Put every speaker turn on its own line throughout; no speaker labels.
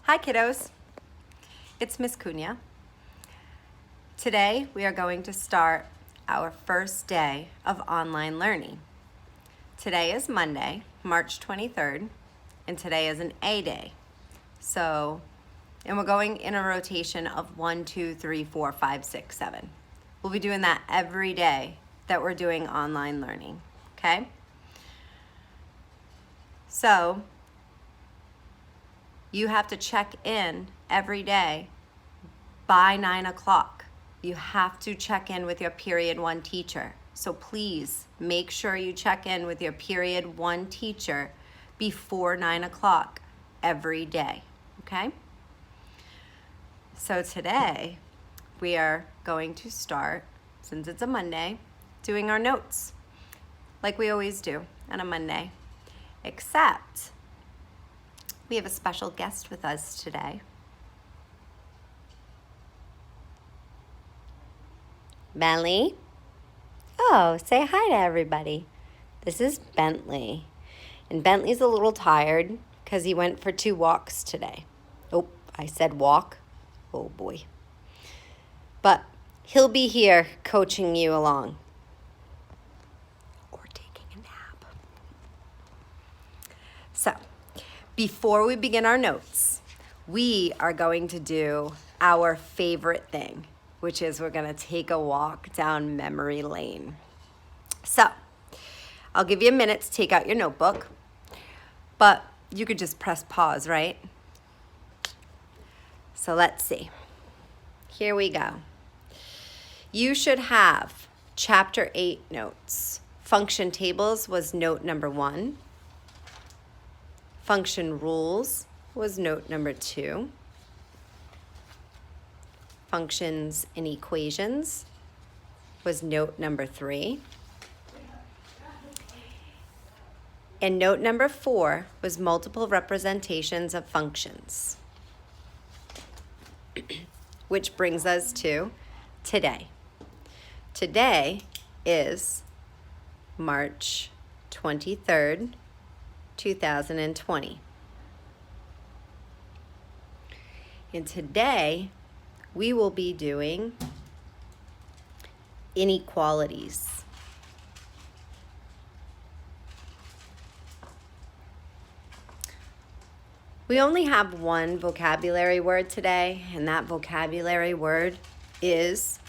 Hi kiddos, it's Miss Cunha. Today we are going to start our first day of online learning. Today is Monday, March 23rd, and today is an A day. And we're going in a rotation of 1, 2, 3, 4, 5, 6, 7. We'll be doing that every day that we're doing online learning, okay? So you have to check in every day by 9 o'clock. You have to check in with your period 1 teacher. So please make sure you check in with your period 1 teacher before 9 o'clock every day, okay? So today we are going to start, since it's a Monday, doing our notes like we always do on a Monday, except we have a special guest with us today. Bentley? Oh, say hi to everybody. This is Bentley. And Bentley's a little tired because he went for 2 walks today. Oh, I said walk. Oh boy. But he'll be here coaching you along. Or taking a nap. So, before we begin our notes, we are going to do our favorite thing, which is we're gonna take a walk down memory lane. So, I'll give you a minute to take out your notebook, but you could just press pause, right? So let's see. Here we go. You should have chapter 8 notes. Function tables was note number 1. Function rules was note number 2. Functions and equations was note number 3. And note number 4 was multiple representations of functions. Which brings us to today. Today is March 23rd, 2020. And today we will be doing inequalities. We only have one vocabulary word today, and that vocabulary word is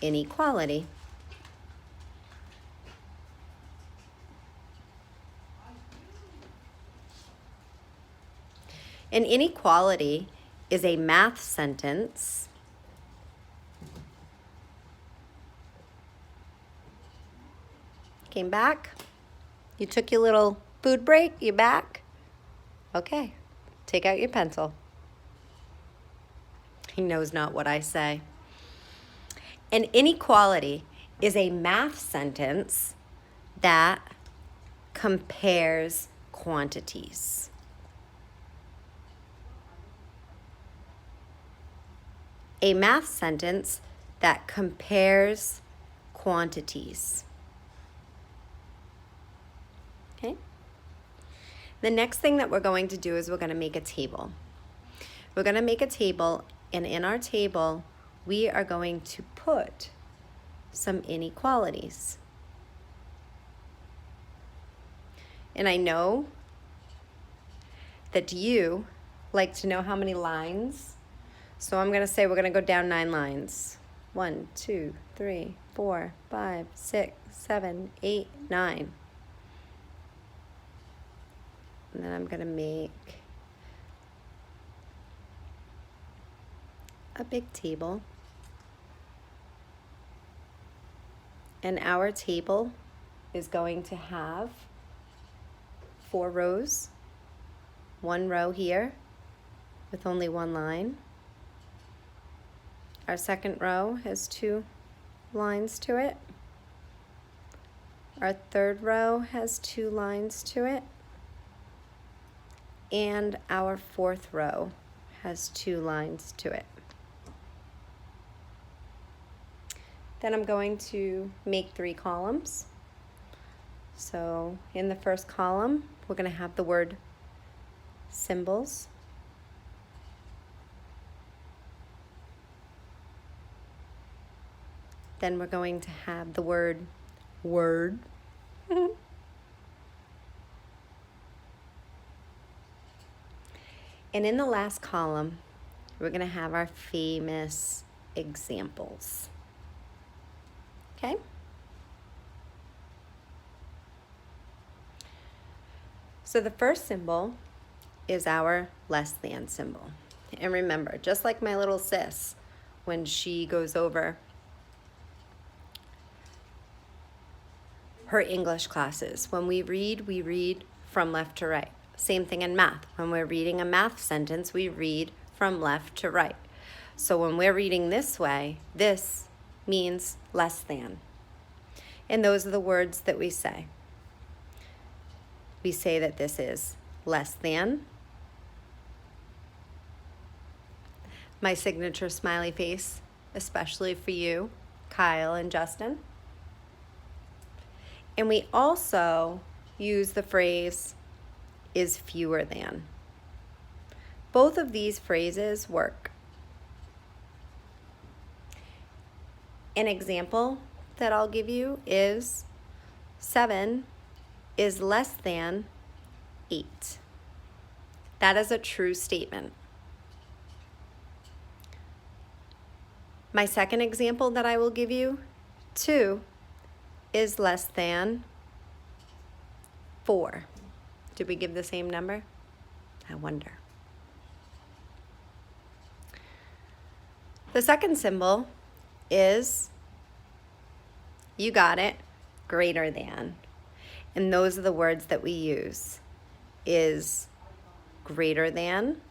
inequality. An inequality is a math sentence Came back? You took your little food break? You back? Okay. Take out your pencil. He knows not what I say. An inequality is a math sentence that compares quantities. A math sentence that compares quantities. Okay? The next thing that we're going to do is we're going to make a table. We're going to make a table, and in our table, we are going to put some inequalities. And I know that you like to know how many lines, so I'm going to say we're going to go down 9 lines. 1, 2, 3, 4, 5, 6, 7, 8, 9. And then I'm going to make a big table. And our table is going to have 4 rows. 1 row here with only 1 line. Our second row has 2 lines to it. Our third row has 2 lines to it. And our fourth row has 2 lines to it. Then I'm going to make 3 columns. So in the first column, we're going to have the word symbols. then we're going to have the word word. And in the last column, we're going to have our famous examples. Okay? So the first symbol is our less than symbol. And remember, just like my little sis, when she goes over her English classes, when we read from left to right. Same thing in math. When we're reading a math sentence, we read from left to right. So when we're reading this way, this means less than. And those are the words that we say. We say that this is less than. My signature smiley face, especially for you, Kyle and Justin. And we also use the phrase is fewer than. Both of these phrases work. An example that I'll give you is 7 is less than 8. That is a true statement. My second example that I will give you, 2 is less than 4. Did we give the same number? I wonder. The second symbol is, you got it, greater than. And those are the words that we use. Is greater than,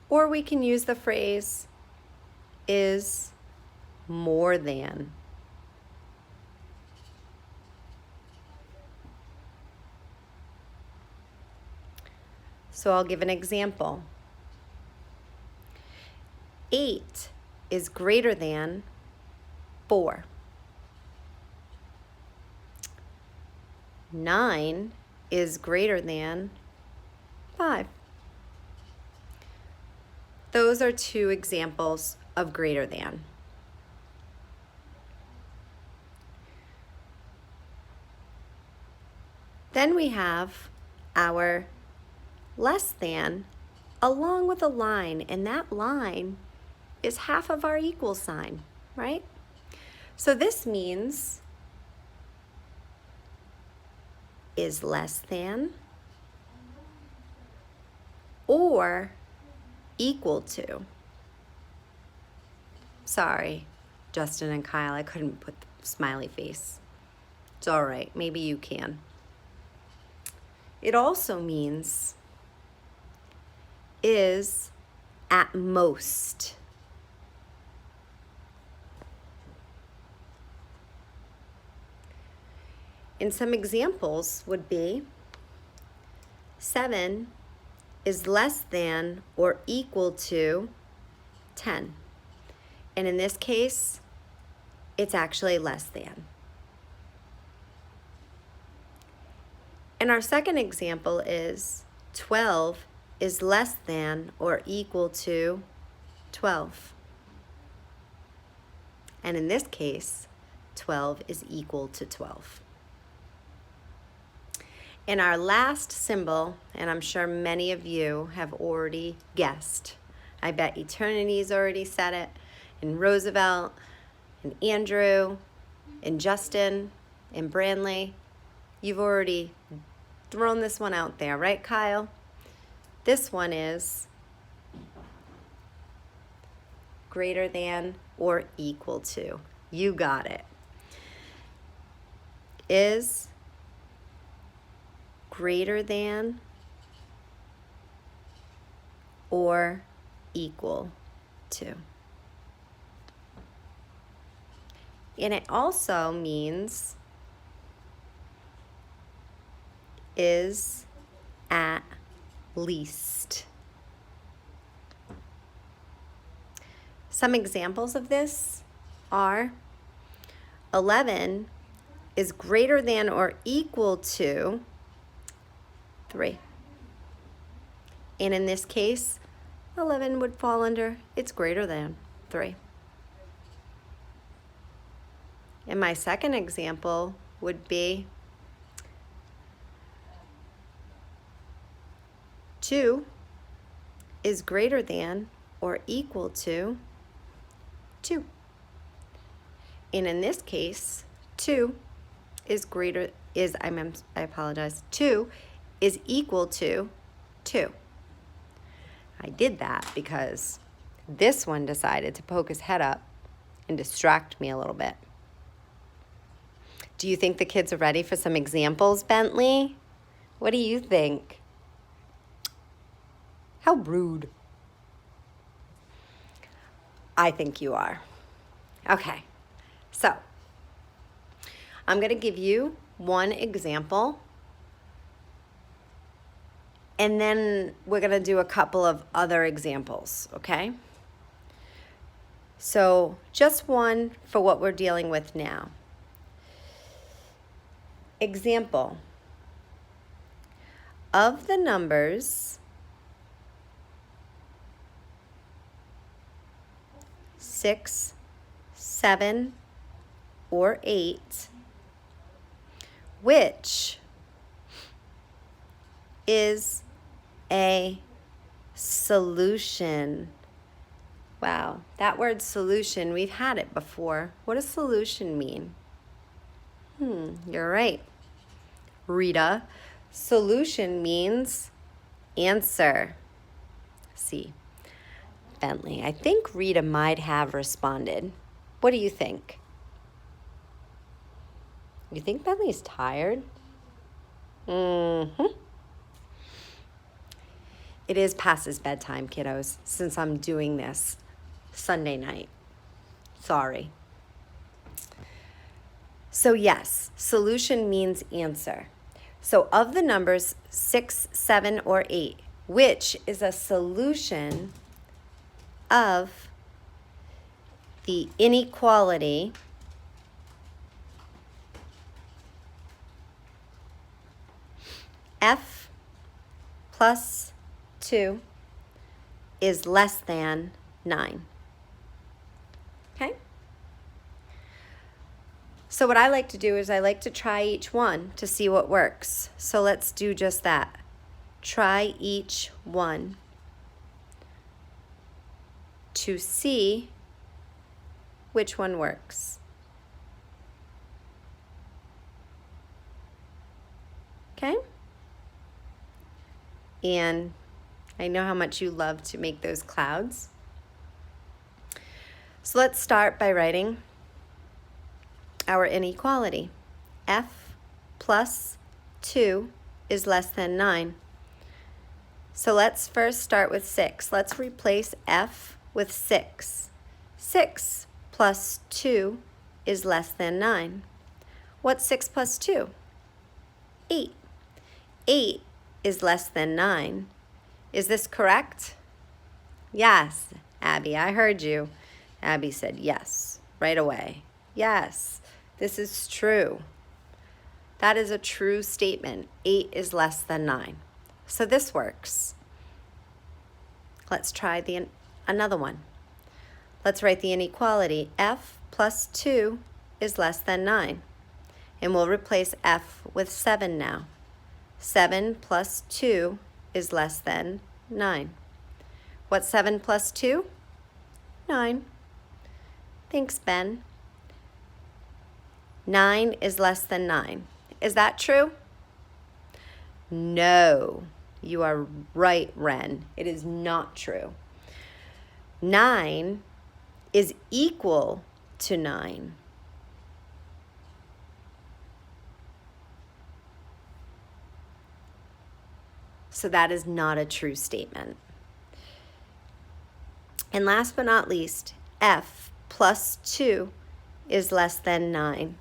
or we can use the phrase is more than. So I'll give an example. 8 is greater than 4. 9 is greater than 5. Those are 2 examples of greater than. Then we have our less than along with a line, and that line is half of our equal sign, right? So this means is less than or equal to. Sorry, Justin and Kyle, I couldn't put the smiley face. It's all right, maybe you can. It also means is at most. And some examples would be 7 is less than or equal to 10. And in this case, it's actually less than. And our second example is 12 is less than or equal to 12. And in this case, 12 is equal to 12. And our last symbol, and I'm sure many of you have already guessed. I bet Eternity's already said it, and Roosevelt, and Andrew, and Justin, and Branley. You've already thrown this one out there, right, Kyle? This one is greater than or equal to. You got it. Is greater than or equal to. And it also means is at least. Some examples of this are 11 is greater than or equal to 3. And in this case, 11 would fall under it's greater than 3. And my second example would be 2 is greater than or equal to 2. And in this case, 2 is 2 is equal to 2. I did that because this one decided to poke his head up and distract me a little bit. Do you think the kids are ready for some examples, Bentley? What do you think? How rude. I think you are. Okay, so I'm going to give you one example, and then we're going to do a couple of other examples, okay? So just one for what we're dealing with now. Example, of the numbers 6, 7, or 8, which is a solution? Wow, that word solution, we've had it before. What does solution mean? You're right, Rita. Solution means answer. See, Bentley, I think Rita might have responded. What do you think? You think Bentley's tired? It is past his bedtime, kiddos, since I'm doing this Sunday night. Sorry. So yes, solution means answer. So of the numbers 6, 7, or 8, which is a solution of the inequality f plus 2 is less than 9. Okay? So what I like to do is I like to try each one to see what works. So let's do just that. Try each one to see which one works. Okay? And I know how much you love to make those clouds. So let's start by writing our inequality. F plus 2 is less than 9. So let's first start with 6. Let's replace F with 6. 6 plus 2 is less than 9. What's 6 plus 2? 8. 8 is less than 9. Is this correct? Yes, Abby, I heard you. Abby said yes right away. Yes, this is true. That is a true statement. 8 is less than 9. So this works. Let's try another one. Let's write the inequality. F plus 2 is less than 9. And we'll replace F with 7 now. 7 plus 2 is less than 9. What's 7 plus 2? 9. Thanks, Ben. 9 is less than 9. Is that true? No. You are right, Ren. It is not true. 9 is equal to 9. So that is not a true statement. And last but not least, F plus 2 is less than 9.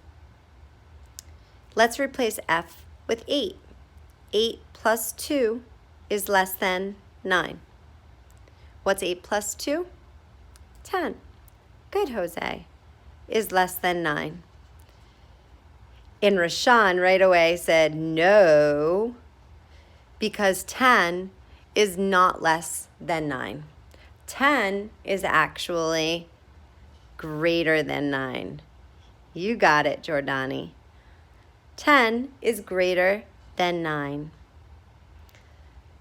Let's replace F with 8. 8 plus 2 is less than 9. What's 8 plus 2? 10. Good, Jose. Is less than 9. And Rashawn right away said no, because 10 is not less than 9. 10 is actually greater than 9. You got it, Jordani. 10 is greater than 9.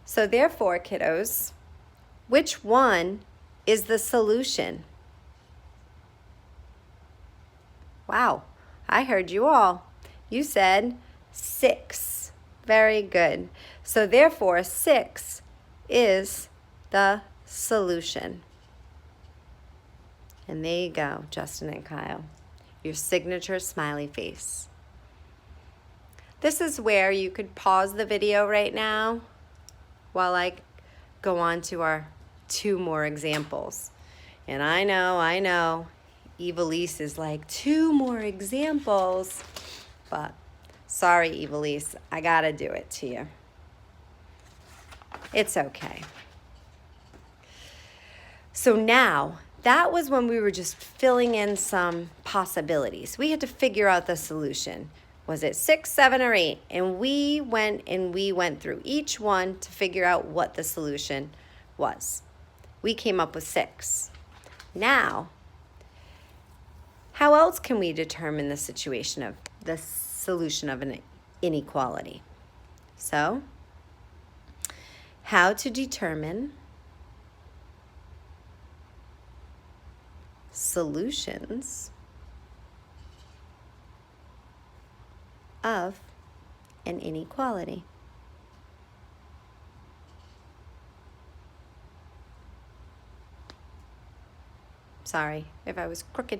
So therefore, kiddos, which one is the solution? Wow, I heard you all. You said 6. Very good. So therefore, 6 is the solution. And there you go, Justin and Kyle. Your signature smiley face. This is where you could pause the video right now while I go on to our 2 more examples. And I know, Evilise is like, 2 more examples. But sorry, Evilise, I gotta do it to you. It's okay. So now, that was when we were just filling in some possibilities. We had to figure out the solution. Was it 6, 7, or 8? And we went through each one to figure out what the solution was. We came up with 6. Now, how else can we determine the solution of an inequality? So, how to determine solutions of an inequality. Sorry if I was crooked.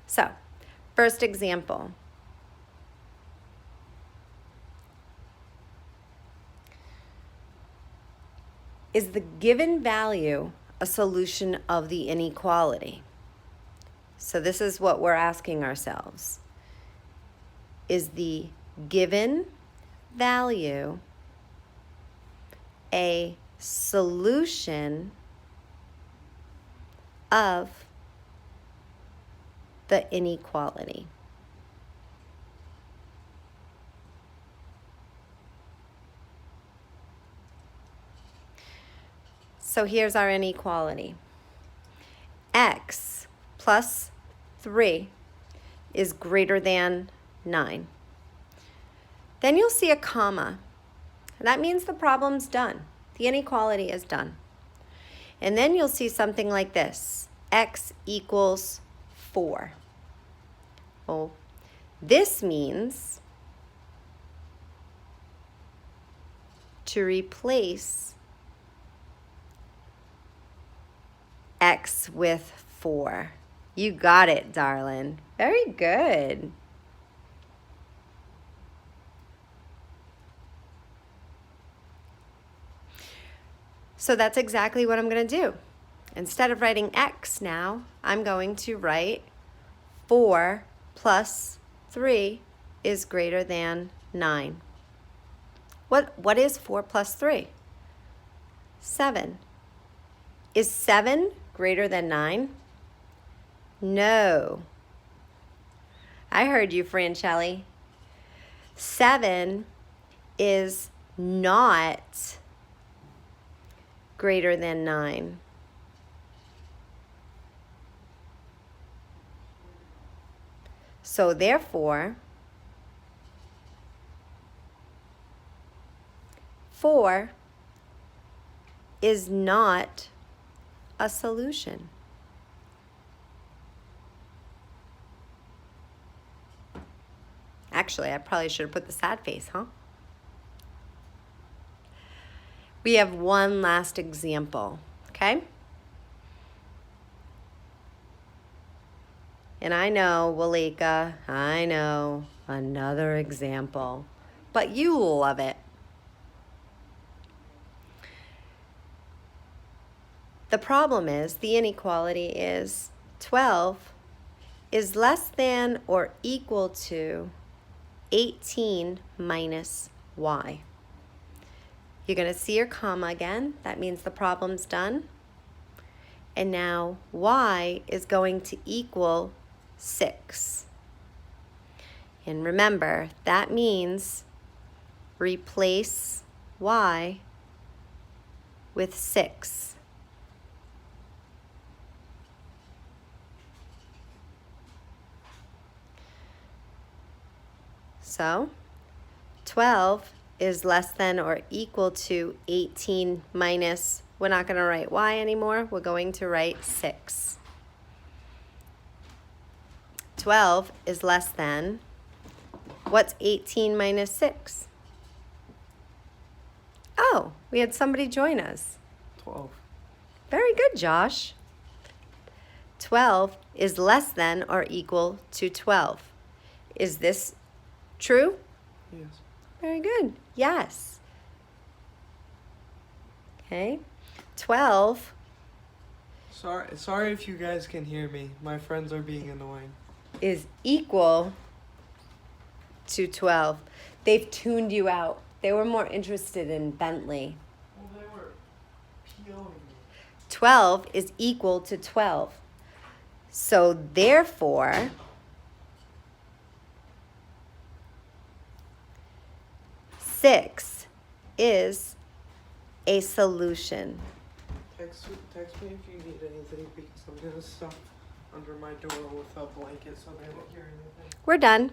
So, first example. Is the given value a solution of the inequality? So this is what we're asking ourselves. Is the given value a solution of the inequality? So here's our inequality. X plus 3 is greater than 9. Then you'll see a comma. That means the problem's done. The inequality is done. And then you'll see something like this. X equals 4. Well, this means to replace X with 4. You got it, darling. Very good. So that's exactly what I'm going to do. Instead of writing X now, I'm going to write 4 plus 3 is greater than 9. What is 4 plus 3? 7. Is 7 greater than 9? No. I heard you, Francelli. 7 is not greater than 9. So therefore, 4 is not a solution. Actually, I probably should have put the sad face, huh? We have one last example, okay? And I know, Walika, I know, another example, but you will love it. The problem is, the inequality is 12 is less than or equal to 18 minus y. You're going to see your comma again. That means the problem's done. And now y is going to equal 6. And remember, that means replace y with 6? So 12 is less than or equal to 18 minus, we're not going to write y anymore, we're going to write 6. 12 is less than, what's 18 minus 6? Oh, we had somebody join us.
12.
Very good, Josh. 12 is less than or equal to 12. Is this true?
Yes.
Very good. Yes. Okay. 12
Sorry if you guys can hear me. My friends are being annoying.
is equal to 12. They've tuned you out. They were more interested in Bentley.
Well, they were POing me.
12 is equal to 12. So therefore, six is a solution.
Text me if you need anything because I'm gonna stuff under my door with a blanket so they don't hear anything.
We're done.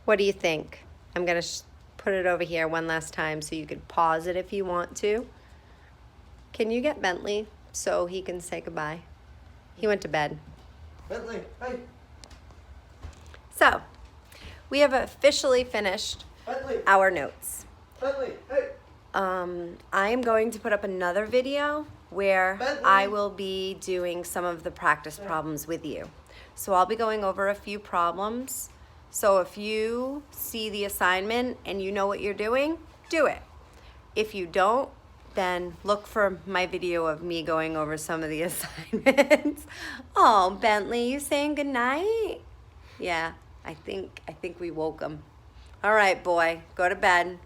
What do you think? I'm going to put it over here one last time so you could pause it if you want to. Can you get Bentley so he can say goodbye? He went to bed.
Bentley, hey!
So, we have officially finished
Bentley!
our notes.
Bentley, hey!
I am going to put up another video where
Bentley.
I will be doing some of the practice problems with you. So I'll be going over a few problems. So if you see the assignment and you know what you're doing, do it. If you don't, then look for my video of me going over some of the assignments. Oh, Bentley, you saying goodnight? Yeah, I think we woke him. All right, boy, go to bed.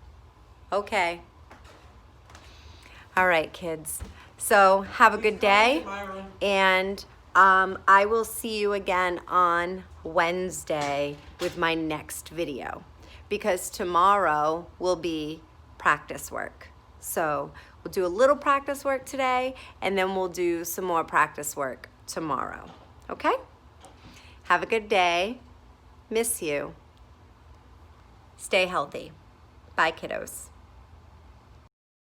Okay. All right, kids. So have a good day, and I will see you again on Wednesday with my next video, because tomorrow will be practice work. So we'll do a little practice work today, and then we'll do some more practice work tomorrow. Okay? Have a good day. Miss you. Stay healthy. Bye, kiddos.